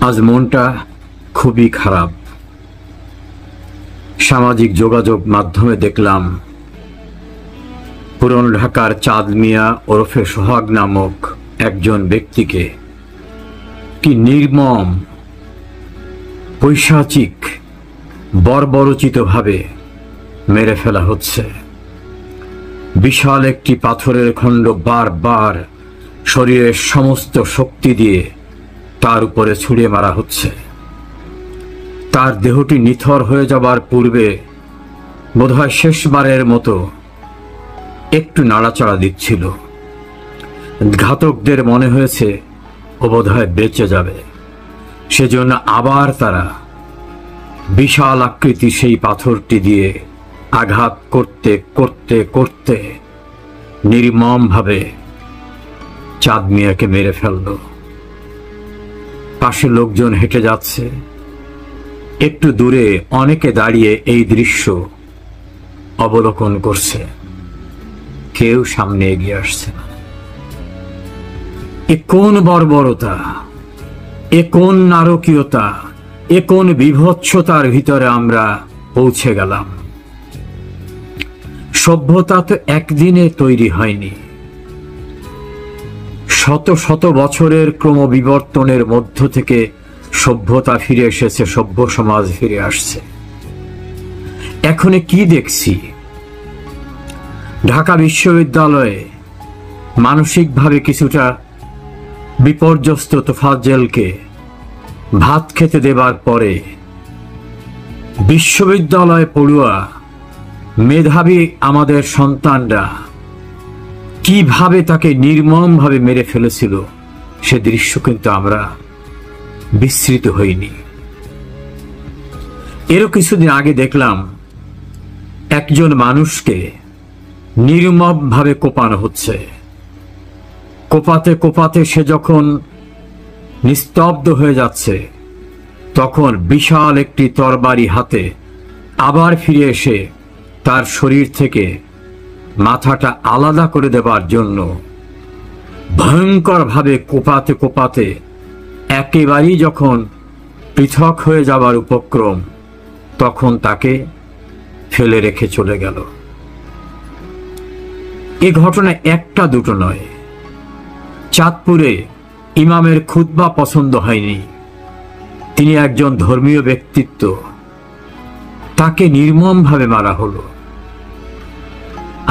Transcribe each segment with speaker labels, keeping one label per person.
Speaker 1: আজ মনটা খুবই খারাপ। সামাজিক যোগাযোগ মাধ্যমে দেখলাম পুরান ঢাকার চাঁদ মিয়া ওরফে সোহাগ নামক একজন ব্যক্তিকে কি নির্মম পৈশাচিক বর্বরোচিতভাবে মেরে ফেলা হচ্ছে। বিশাল একটি পাথরের খণ্ড বারবার শরীরের সমস্ত শক্তি দিয়ে তার উপরে ছুঁড়ে মারা হচ্ছে। তার দেহটি নিথর হয়ে যাবার পূর্বে বোধহয় শেষবারের মতো একটু নাড়াচাড়া দিচ্ছিল। ঘাতকদের মনে হয়েছে ও বোধহয় বেঁচে যাবে, সেজন্য আবার তারা বিশাল আকৃতি সেই পাথরটি দিয়ে আঘাত করতে করতে করতে নির্মমভাবে চাঁদ মিয়াকে মেরে ফেলল। পাশে লোকজন হেঁটে যাচ্ছে, একটু দূরে অনেকে দাঁড়িয়ে এই দৃশ্য অবলোকন করছে, কেউ সামনে এগিয়ে আসছে না। এ কোন বর্বরতা, এ কোন নারকীয়তা, এ কোন বিভৎসতার ভিতরে আমরা পৌঁছে গেলাম। সভ্যতা তো একদিনে তৈরি হয়নি, শত শত বছরের ক্রমবিবর্তনের মধ্য থেকে সভ্যতা ফিরে এসেছে, সভ্য সমাজ ফিরে আসছে। এখন কি দেখছি, ঢাকা বিশ্ববিদ্যালয়ে মানসিকভাবে কিছুটা বিপর্যস্ত তোফাজ্জলকে ভাত খেতে দেবার পরে বিশ্ববিদ্যালয়ে পড়ুয়া মেধাবী আমাদের সন্তানরা কিভাবে তাকে নির্মমভাবে মেরে ফেলেছিল, সে দৃশ্য কিন্তু আমরা বিস্মৃত হইনি। এরও কিছুদিন আগে দেখলাম একজন মানুষকে নির্মমভাবে কোপানো হচ্ছে। কোপাতে কোপাতে সে যখন নিস্তব্ধ হয়ে যাচ্ছে, তখন বিশাল একটি তরবারি হাতে আবার ফিরে এসে তার শরীর থেকে মাথাটা আলাদা করে দেবার জন্য ভয়ঙ্করভাবে কোপাতে কোপাতে একেবারেই যখন পৃথক হয়ে যাবার উপক্রম, তখন তাকে ফেলে রেখে চলে গেল। এ ঘটনা একটা দুটো নয়। চাঁদপুরে ইমামের খুতবা পছন্দ হয়নি, তিনি একজন ধর্মীয় ব্যক্তিত্ব, তাকে নির্মমভাবে মারা হলো।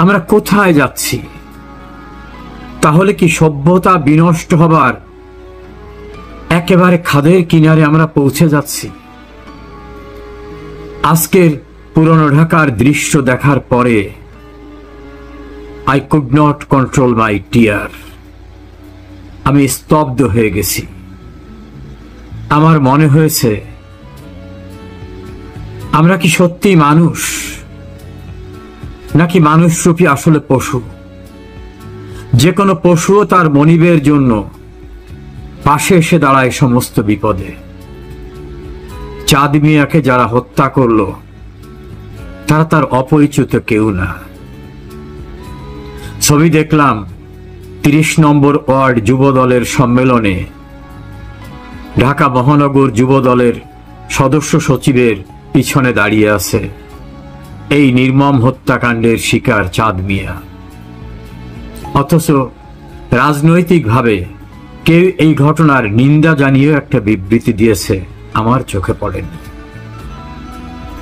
Speaker 1: আমরা কোথায় যাচ্ছি? তাহলে কি সভ্যতা বিনষ্ট হবার একেবারে খাদের কিনারে আমরা পৌঁছে যাচ্ছি? আজকের পুরনো ঢাকার দৃশ্য দেখার পরে I could not control my tear. আমি স্তব্ধ হয়ে গেছি। আমার মনে হয়েছে আমরা কি সত্যি মানুষ, নাকি মানুষরূপী আসলে পশু? যে কোনো পশুও তার মনিবের জন্য পাশে এসে দাঁড়ায় সমস্ত বিপদে। চাঁদ মিয়াকে যারা হত্যা করলো তারা তার অপরিচিত কেউ না। ছবি দেখলাম 30 নম্বর ওয়ার্ড যুব দলের সম্মেলনে ঢাকা মহানগর যুব দলের সদস্য সচিবের পিছনে দাঁড়িয়ে আছে এই নির্মম হত্যাকাণ্ডের শিকার চাঁদ মিয়া। অথচ রাজনৈতিকভাবে কেউ এই ঘটনার নিন্দা জানিয়ে একটা বিবৃতি দিয়েছে, আমার চোখে পড়েনি।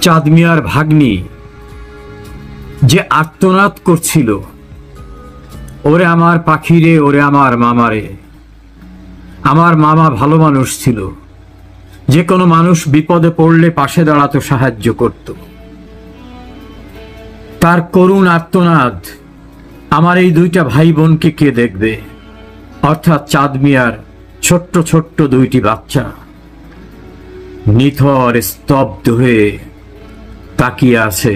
Speaker 1: চাঁদ মিয়ার ভাগ্নি যে আর্তনাদ করছিল, ওরে আমার পাখি রে, ওরে আমার মামারে। আমার মামা ভালো মানুষ ছিল, যে কোনো মানুষ বিপদে পড়লে পাশে দাঁড়াতো, সাহায্য করত। তার করুণ আর্তনাদ আমার এই দুইটা ভাই বোনকে কে দেখবে? অর্থাৎ চাঁদ মিয়ার ছোট্ট ছোট্ট দুইটি বাচ্চা নিথর স্তব্ধ হয়ে তাকিয়ে আছে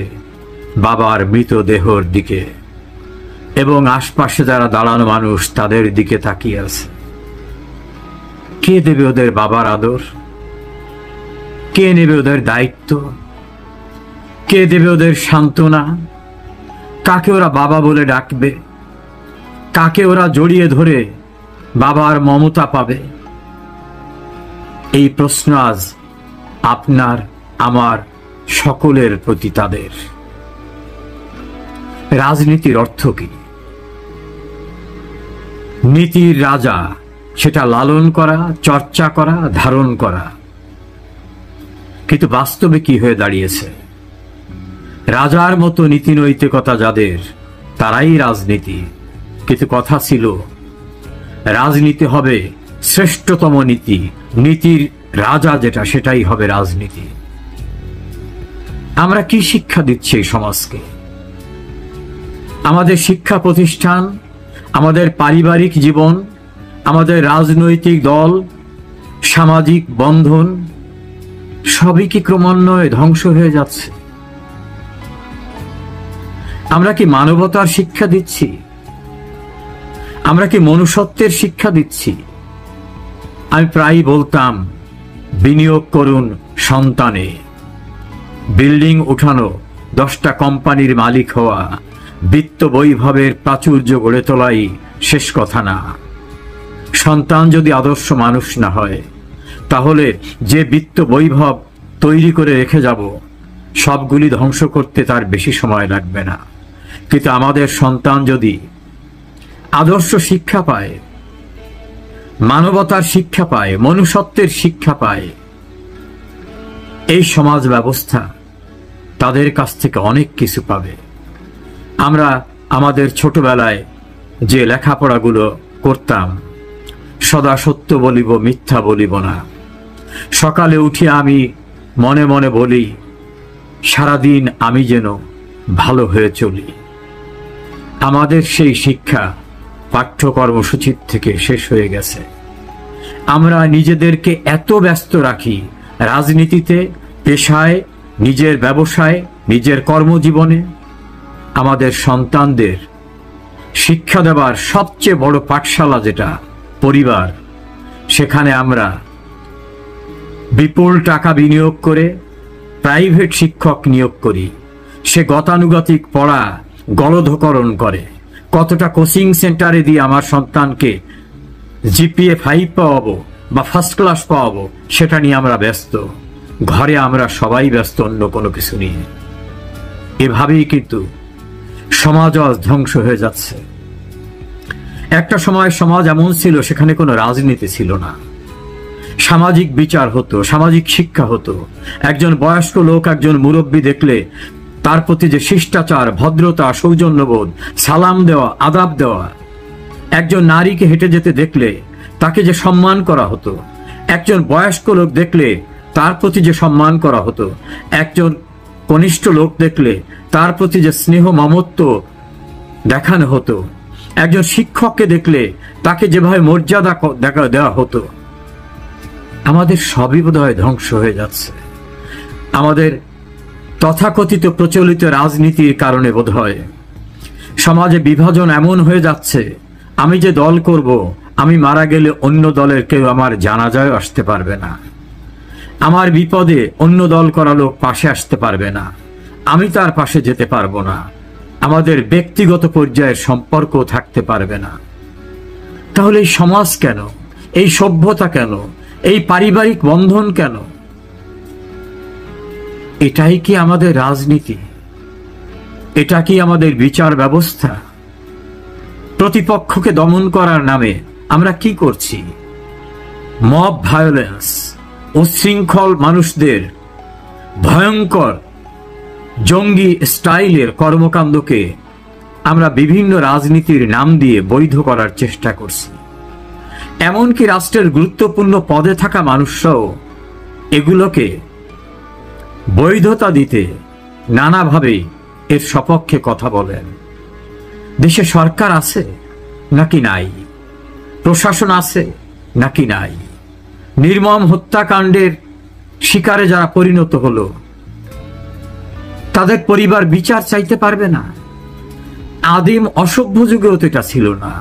Speaker 1: বাবার মৃতদেহর দিকে, এবং আশপাশে যারা দাঁড়ানো মানুষ তাদের দিকে তাকিয়ে আছে। কে দেবে ওদের বাবার আদর? কে নেবে ওদের দায়িত্ব? কে দেবে ওদের সান্ত্বনা? কাকে ওরা বাবা বলে ডাকবে? কাকে ওরা জড়িয়ে ধরে বাবার মমতা পাবে? এই প্রশ্ন আজ আপনার আমার সকলের প্রতি তাদের। রাজনীতির অর্থ কি? নীতির রাজা, সেটা লালন করা, চর্চা করা, ধারণ করা। কিন্তু বাস্তবে কি হয়ে দাঁড়িয়েছে? রাজার মতো নীতি নৈতিকতা যাদের, তারাই রাজনীতি। কিন্তু কথা ছিল রাজনীতি হবে শ্রেষ্ঠতম নীতি, নীতির রাজা যেটা, সেটাই হবে রাজনীতি। আমরা কি শিক্ষা দিচ্ছি এই সমাজকে? আমাদের শিক্ষা প্রতিষ্ঠান, আমাদের পারিবারিক জীবন, আমাদের রাজনৈতিক দল, সামাজিক বন্ধন সবই কি ক্রমান্বয়ে ধ্বংস হয়ে যাচ্ছে? আমরা কি মানবতার শিক্ষা দিচ্ছি? আমরা কি মনুষ্যত্বের শিক্ষা দিচ্ছি? আমি প্রায়ই বলতাম, বিনিয়োগ করুন সন্তানে। বিল্ডিং উঠানো, 10টা কোম্পানির মালিক হওয়া, বিত্ত বৈভবের প্রাচুর্য গড়ে তোলাই শেষ কথা না। সন্তান যদি আদর্শ মানুষ না হয়, তাহলে যে বিত্ত বৈভব তৈরি করে রেখে যাব, সবগুলি ধ্বংস করতে তার বেশি সময় লাগবে না। কিন্তু আমাদের সন্তান যদি আদর্শ শিক্ষা পায়, মানবতার শিক্ষা পায়, মনুষ্যত্বের শিক্ষা পায়, এই সমাজ ব্যবস্থা তাদের কাছ থেকে অনেক কিছু পাবে। আমরা আমাদের ছোটবেলায় যে লেখাপড়াগুলো করতাম, সদা সত্য বলিব, মিথ্যা বলিব না। সকালে উঠে আমি মনে মনে বলি, সারাদিন আমি যেন ভালো হয়ে চলি। আমাদের সেই শিক্ষা পাঠ্য কর্মসূচির থেকে শেষ হয়ে গেছে। আমরা নিজেদেরকে এত ব্যস্ত রাখি রাজনীতিতে, পেশায়, নিজের ব্যবসায়, নিজের কর্মজীবনে। আমাদের সন্তানদের শিক্ষা দেওয়ার সবচেয়ে বড় পাঠশালা যেটা পরিবার, সেখানে আমরা বিপুল টাকা বিনিয়োগ করে প্রাইভেট শিক্ষক নিয়োগ করি। সে গতানুগতিক পড়া গলধকরণ করে। কতটা কোচিং সেন্টারে দিয়ে আমার সন্তানকে জিপিএ 5 পাওয়াবো বা ফার্স্ট ক্লাস পাওয়াবো, সেটা নিয়ে আমরা ব্যস্ত। ঘরে আমরা সবাই ব্যস্ত অন্য কোনো কিছু নিয়ে। এভাবেই কিন্তু সমাজ আজ ধ্বংস হয়ে যাচ্ছে। একটা সময় সমাজ এমন ছিল, সেখানে কোনো রাজনীতি ছিল না। সামাজিক বিচার হতো, সামাজিক শিক্ষা হতো। একজন বয়স্ক লোক একজন মুরব্বী দেখলে তার প্রতি যে শিষ্টাচার, ভদ্রতা, সৌজন্যবোধ, সালাম দেওয়া, আদাব দেওয়া, একজন নারীকে হেঁটে যেতে দেখলে তাকে যে সম্মান করা হতো, একজন বয়স্ক লোক দেখলে তার প্রতি যে সম্মান করা হতো, একজন কনিষ্ঠ লোক দেখলে তার প্রতি যে স্নেহ মমত্ব দেখানো হতো, একজন শিক্ষককে দেখলে তাকে যেভাবে মর্যাদা দেওয়া হতো, আমাদের সবই বোধহয় ধ্বংস হয়ে যাচ্ছে। আমাদের তথাকথিত প্রচলিত রাজনীতির কারণে বোধহয় সমাজে বিভাজন এমন হয়ে যাচ্ছে, আমি যে দল করব, আমি মারা গেলে অন্য দলের কেউ আমার জানাজায় আসতে পারবে না। আমার বিপদে অন্য দল করা লোক পাশে আসতে পারবে না, আমি তার পাশে যেতে পারবো না। আমাদের ব্যক্তিগত পর্যায়ের সম্পর্ক থাকতে পারবে না। তাহলে এই সমাজ কেন? এই সভ্যতা কেন? এই পারিবারিক বন্ধন কেন? এটাই কি আমাদের রাজনীতি? এটা কি আমাদের বিচার ব্যবস্থা? প্রতিপক্ষকে দমন করার নামে আমরা কি করছি? মব ভায়োলেন্স, উচ্ছৃঙ্খল মানুষদের ভয়ঙ্কর জঙ্গি স্টাইলের কর্মকাণ্ডকে আমরা বিভিন্ন রাজনীতির নাম দিয়ে বৈধ করার চেষ্টা করছি। এমনকি রাষ্ট্রের গুরুত্বপূর্ণ পদে থাকা মানুষরাও এগুলোকে বৈধতা দিতে নানাভাবে এর সপক্ষে কথা বলেন। দেশে সরকার আছে নাকি নাই? প্রশাসন আছে নাকি নাই? নির্মম হত্যাকাণ্ডের শিকারে যারা পরিণত হলো, তাদের পরিবার বিচার চাইতে পারবে না? আদিম অসভ্য যুগেও তো এটা ছিল না।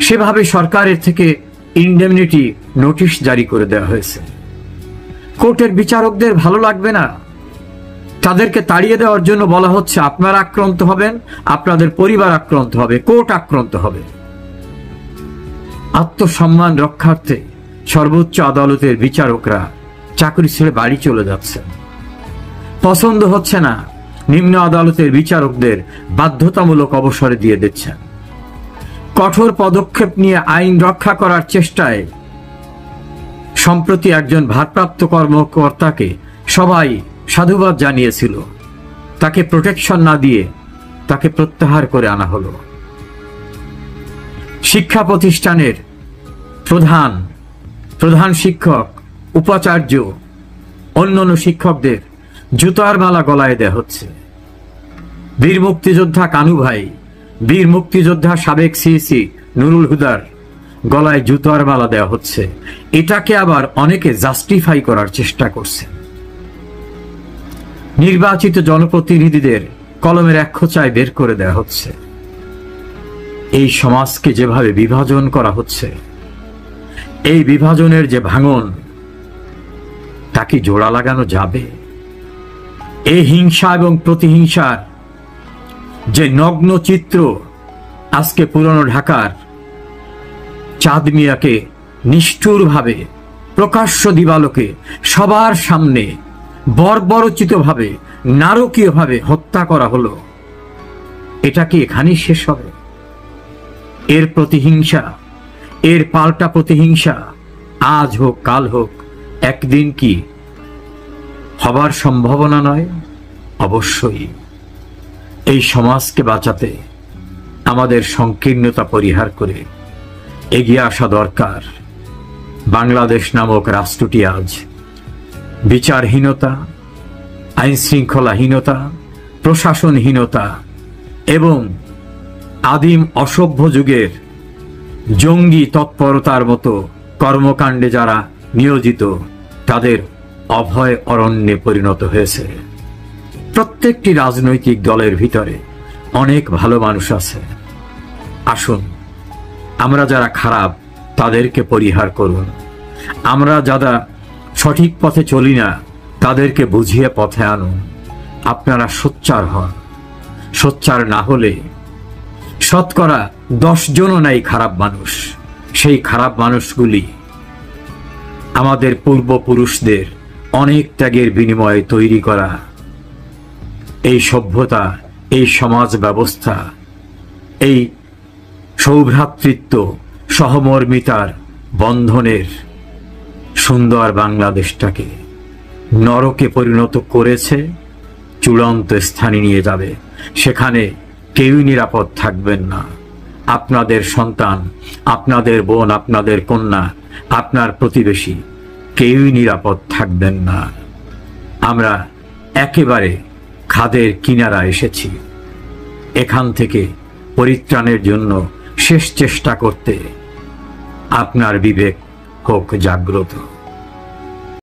Speaker 1: সেভাবে সরকারের থেকে ইন্ডেমনিটি নোটিশ জারি করে দেওয়া হয়েছে। কোর্টের বিচারকদের ভালো লাগবে না, তাদেরকে তাড়িয়ে দেওয়ার জন্য বলা হচ্ছে আপনারা আক্রান্ত হবেন, আপনাদের পরিবার আক্রান্ত হবে, কোর্ট আক্রান্ত হবে। আত্মসম্মান রক্ষার্থে সর্বোচ্চ আদালতের বিচারকরা চাকরি ছেড়ে বাড়ি চলে যাচ্ছেন। পছন্দ হচ্ছে না, নিম্ন আদালতের বিচারকদের বাধ্যতামূলক অবসরে দিয়ে দিচ্ছেন। কঠোর পদক্ষেপ নিয়ে আইন রক্ষা করার চেষ্টায় সম্প্রতি একজন ভারপ্রাপ্ত কর্মকর্তাকে সবাই সাধুবাদ জানিয়েছিল। তাকে প্রোটেকশন না দিয়ে তাকে প্রত্যাহার করে আনা হলো। শিক্ষা প্রতিষ্ঠানের প্রধান শিক্ষক, উপাচার্য, অন্যান্য শিক্ষকদের জুতার মালা গলায় দেয়া হচ্ছে। বীর মুক্তিযোদ্ধা কানু ভাই, বীর মুক্তিযোদ্ধা সাবেক সিসি নুরুল হুদার গলায় জুতার মালা দেওয়া হচ্ছে। এটাকে আবার অনেকে জাস্টিফাই করার চেষ্টা করছে। নির্বাচিত জনপ্রতিনিধিদের কলমের এক খোঁচায় বের করে দেওয়া হচ্ছে। এই সমাজকে যেভাবে বিভাজন করা হচ্ছে, এই বিভাজনের যে ভাঙন, তা কি জোড়া লাগানো যাবে? এই হিংসা এবং প্রতিহিংসার যে নগ্ন চিত্র আজকে পুরনো ঢাকার চাঁদ মিয়াকে নিষ্ঠুরভাবে প্রকাশ্য দিবালোকে সবার সামনে বর্বরচিতভাবে, নারকীয়ভাবে হত্যা করা হলো, এটা কি এখানেই শেষ হবে? এর প্রতিহিংসা, এর পাল্টা প্রতিহিংসা আজ হোক কাল হোক একদিন কি হবার সম্ভাবনা নয়? অবশ্যই। এই সমাজকে বাঁচাতে আমাদের সংকীর্ণতা পরিহার করে এগিয়ে আসা দরকার। বাংলাদেশ নামক রাষ্ট্রটি আজ বিচারহীনতা, আইন শৃঙ্খলাহীনতা, প্রশাসনহীনতা এবং আদিম অসভ্য যুগের জঙ্গি তৎপরতার মতো কর্মকাণ্ডে যারা নিয়োজিত, তাদের অভয় অরণ্যে পরিণত হয়েছে। প্রত্যেকটি রাজনৈতিক দলের ভিতরে অনেক ভালো মানুষ আছে। আসুন, আমরা যারা খারাপ তাদেরকে পরিহার করুন। আমরা যারা সঠিক পথে চলি না তাদেরকে বুঝিয়ে পথে আনুন। আপনারা সোচ্চার হন। সোচ্চার না হলে শতকরা 10 জনও নাই খারাপ মানুষ। সেই খারাপ মানুষগুলি আমাদের পূর্বপুরুষদের অনেক ত্যাগের বিনিময়ে তৈরি করা এই সভ্যতা, এই সমাজ ব্যবস্থা, এই সৌভ্রাতৃত্ব, সহমর্মিতার বন্ধনের সুন্দর বাংলাদেশটাকে নরকে পরিণত করেছে, চূড়ান্ত স্থানে নিয়ে যাবে। সেখানে কেউই নিরাপদ থাকবেন না। আপনাদের সন্তান, আপনাদের বোন, আপনাদের কন্যা, আপনার প্রতিবেশী কেউই নিরাপদ থাকবেন না। আমরা একেবারে খাদের কিনারা এসেছি। এখান থেকে পরিত্রাণের জন্য শেষ চেষ্টা করতে আপনার বিবেক হোক জাগ্রত।